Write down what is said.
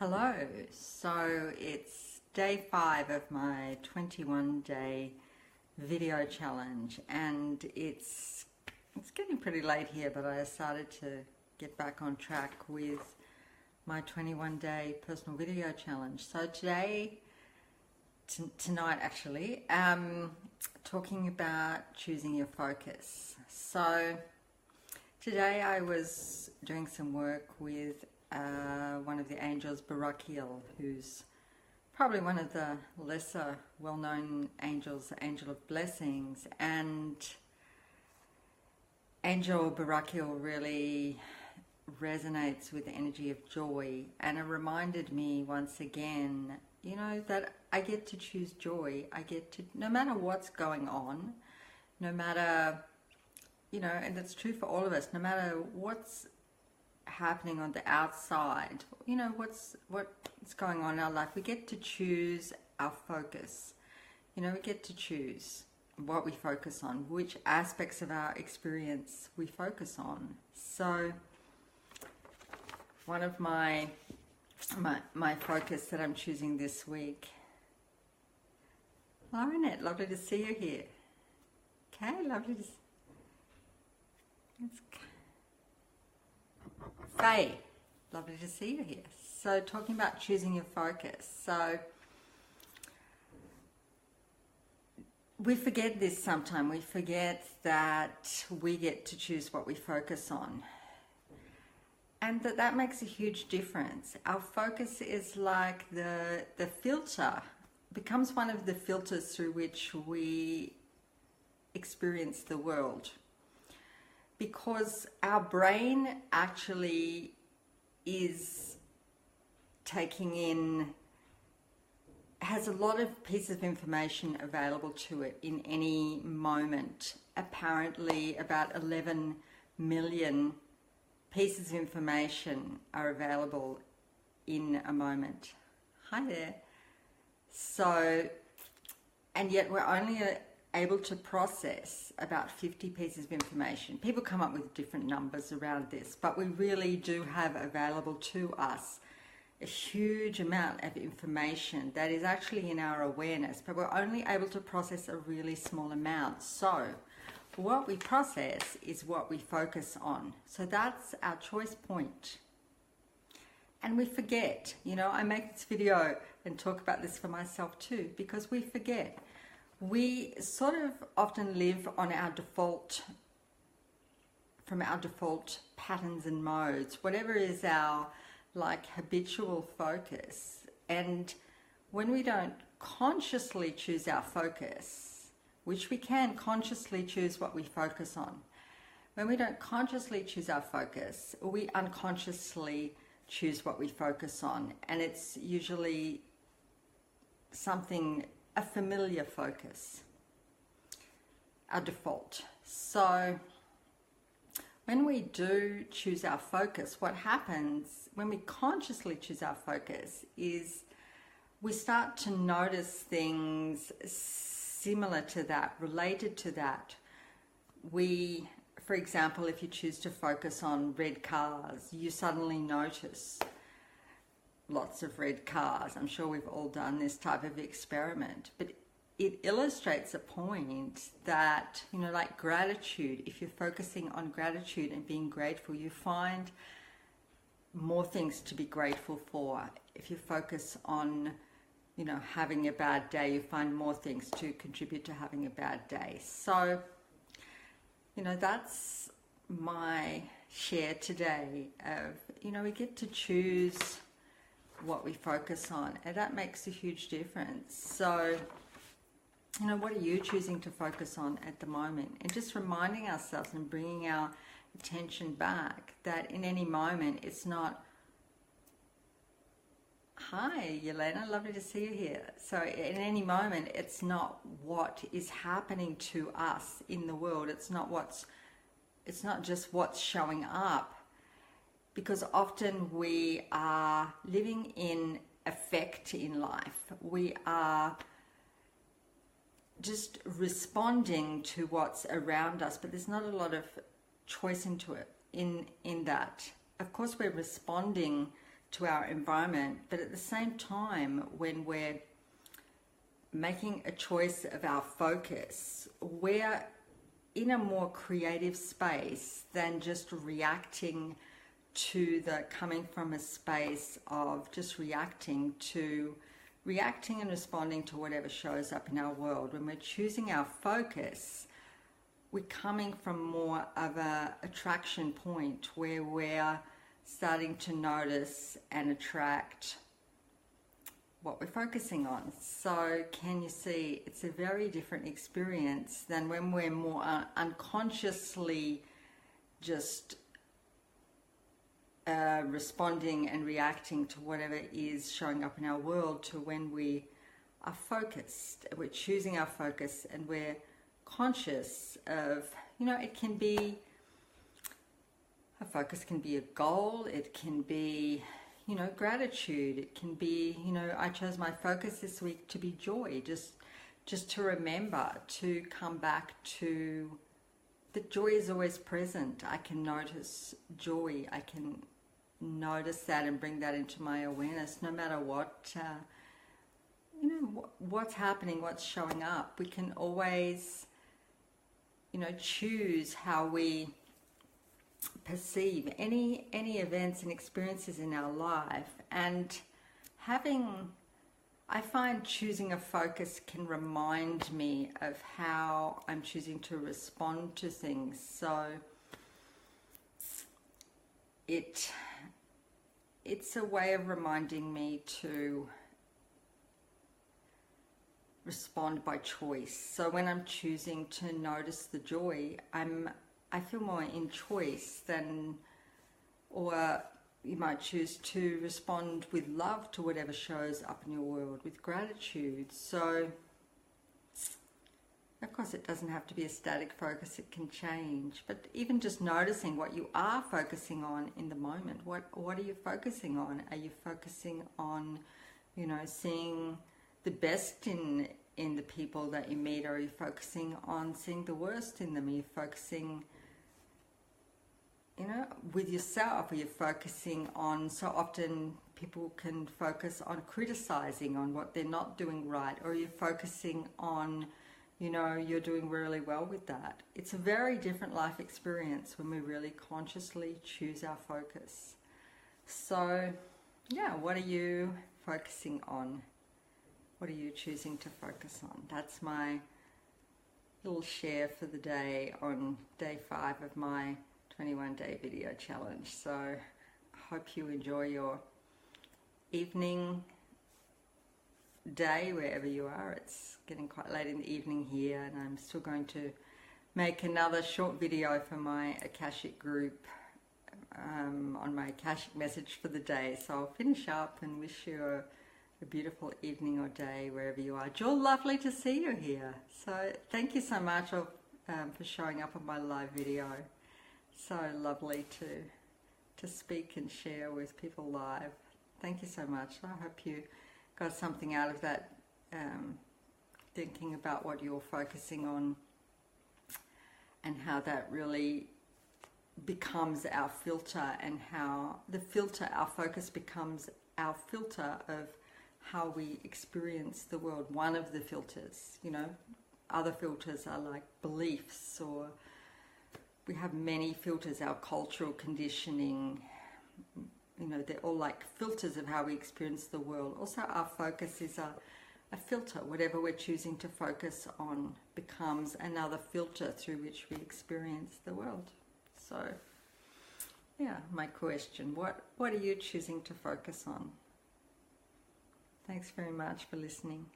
Hello, so it's day 5 of my 21-day video challenge, and it's getting pretty late here, but I decided to get back on track with my 21-day personal video challenge. So today, tonight actually, talking about choosing your focus. So today I was doing some work with one of the angels, Barakiel, who's probably one of the lesser well-known angels, the angel of blessings. And Angel Barakiel really resonates with the energy of joy, and it reminded me once again, you know, that I get to choose joy. I get to, no matter what's going on, no matter, you know, and that's true for all of us, no matter what's happening on the outside, you know, what's going on in our life, we get to choose our focus. You know, we get to choose what we focus on, which aspects of our experience we focus on. So one of my focus that I'm choosing this week. Hello, Annette, lovely to see you here. Okay, lovely to see. Faye, lovely to see you here. So talking about choosing your focus. So we forget this sometimes. We forget that we get to choose what we focus on. And that makes a huge difference. Our focus is like the filter, becomes one of the filters through which we experience the world. Because our brain actually is taking in, has a lot of pieces of information available to it in any moment. Apparently about 11 million pieces of information are available in a moment. Hi there. So, and yet we're only able to process about 50 pieces of information. People come up with different numbers around this, but we really do have available to us a huge amount of information that is actually in our awareness, but we're only able to process a really small amount. So what we process is what we focus on. So that's our choice point. And we forget, you know, I make this video and talk about this for myself too, because we forget. We sort of often live on our default, from our default patterns and modes, whatever is our like habitual focus. And when we don't consciously choose our focus, which we can consciously choose what we focus on, when we don't consciously choose our focus, we unconsciously choose what we focus on. And it's usually something, a familiar focus, our default. So when we do choose our focus, what happens when we consciously choose our focus is we start to notice things similar to that, related to that. We, for example, if you choose to focus on red cars, you suddenly notice lots of red cars. I'm sure we've all done this type of experiment, but it illustrates a point that, you know, like gratitude, if you're focusing on gratitude and being grateful, you find more things to be grateful for. If you focus on, you know, having a bad day, you find more things to contribute to having a bad day. So, you know, that's my share today of, you know, we get to choose what we focus on, and that makes a huge difference. So, you know, what are you choosing to focus on at the moment? And just reminding ourselves and bringing our attention back that in any moment it's not, hi Yelena, lovely to see you here. So in any moment it's not what is happening to us in the world. It's not just what's showing up. Because often we are living in effect in life. We are just responding to what's around us, but there's not a lot of choice into it in that. Of course, we're responding to our environment, but at the same time, when we're making a choice of our focus, we're in a more creative space than just reacting to the, coming from a space of just reacting and responding to whatever shows up in our world. When we're choosing our focus, we're coming from more of a attraction point where we're starting to notice and attract what we're focusing on. So can you see, it's a very different experience than when we're more unconsciously just responding and reacting to whatever is showing up in our world, to when we are focused, we're choosing our focus and we're conscious of, you know, it can be, a focus can be a goal, it can be, you know, gratitude, it can be, you know, I chose my focus this week to be joy, just to remember to come back to that joy is always present. I can notice joy, I can notice that and bring that into my awareness no matter what, you know, what's happening, what's showing up. We can always, you know, choose how we perceive any events and experiences in our life. And I find choosing a focus can remind me of how I'm choosing to respond to things. So it's a way of reminding me to respond by choice. So when I'm choosing to notice the joy, I feel more in choice than, or you might choose to respond with love to whatever shows up in your world, with gratitude. So of course it doesn't have to be a static focus, it can change, but even just noticing what you are focusing on in the moment. What are you focusing on? Are you focusing on, you know, seeing the best in the people that you meet? Or are you focusing on seeing the worst in them? Are you focusing, you know, with yourself? Are you focusing on, so often people can focus on criticizing on what they're not doing right, or are you focusing on, you know, you're doing really well with that? It's a very different life experience when we really consciously choose our focus. So yeah, what are you focusing on? What are you choosing to focus on? That's my little share for the day on day 5 of my 21-day video challenge. So I hope you enjoy your evening, day, wherever you are. It's getting quite late in the evening here, and I'm still going to make another short video for my Akashic group on my Akashic message for the day. So I'll finish up and wish you a beautiful evening or day wherever you are. Jill, lovely to see you here. So thank you so much for showing up on my live video. So lovely to speak and share with people live. Thank you so much. I hope you got something out of that, thinking about what you're focusing on and how that really becomes our filter, and how the filter, our focus becomes our filter of how we experience the world. One of the filters, you know, other filters are like beliefs, or we have many filters, our cultural conditioning, you know, they're all like filters of how we experience the world. Also, our focus is a filter. Whatever we're choosing to focus on becomes another filter through which we experience the world. So, yeah, my question, what are you choosing to focus on? Thanks very much for listening.